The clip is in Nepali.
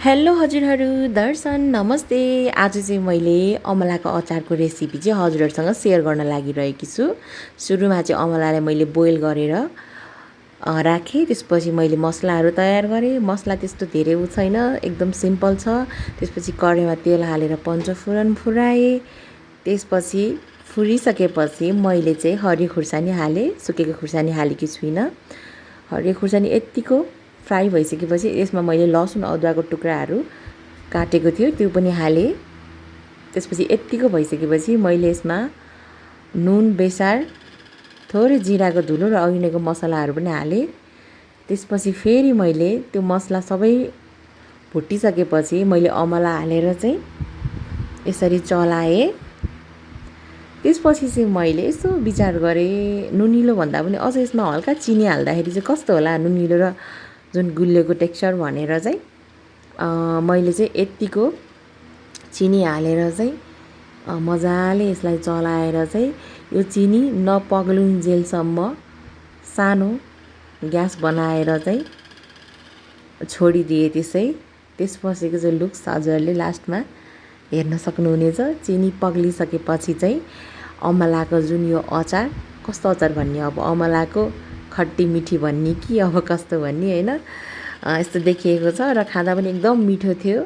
हेलो हजुरहरू, दर्शन नमस्ते। आज चाहिँ मैले अमलाको अचारको रेसिपी चाहिँ हजुरहरूसँग सेयर गर्न लागिरहेकी छु। सुरुमा चाहिँ अमलालाई मैले बोइल गरेर राखेँ। त्यसपछि मैले मसलाहरू तयार गरेँ। मसला त्यस्तो धेरै छैन, एकदम सिम्पल छ। त्यसपछि कराईमा तेल हालेर पन्चफुरन फुराएँ। त्यसपछि फुरिसकेपछि मैले चाहिँ हरियो खुर्सानी हालेँ, सुकेको खुर्सानी हालेकी छुइनँ। हरियो खुर्सानी यत्तिको फ्राई भइसकेपछि यसमा मैले लसुन अदुवाको टुक्राहरू काटेको थियो त्यो पनि हालेँ। त्यसपछि यत्तिको भइसकेपछि मैले यसमा नुन, बेसार, थोरै जिराको धुलो र अघिनेको मसलाहरू पनि हालेँ। त्यसपछि फेरि मैले त्यो मसला सबै भुटिसकेपछि मैले अमला हालेर चाहिँ यसरी चलाएँ। त्यसपछि चाहिँ मैले यसो विचार गरेँ, नुनिलो भन्दा पनि अझ यसमा हल्का चिनी हाल्दाखेरि चाहिँ कस्तो होला, नुनिलो र जुन गुलियोको टेक्स्चर भनेर चाहिँ मैले चाहिँ यत्तिको चिनी हालेर चाहिँ मजाले यसलाई चलाएर चाहिँ यो चिनी नपग्लुन्जेलसम्म सानो ग्यास बनाएर चाहिँ छोडिदिएँ। त्यसपछिको चाहिँ लुक्स हजुरहरूले लास्टमा हेर्न सक्नुहुनेछ। चिनी पग्लिसकेपछि चाहिँ अमलाको जुन यो अचार, कस्तो अचार भन्ने, अब अमलाको खट्टी मिठी भन्ने कि अब कस्तो भन्ने होइन, यस्तो देखिएको छ र खाँदा पनि एकदम मिठो थियो।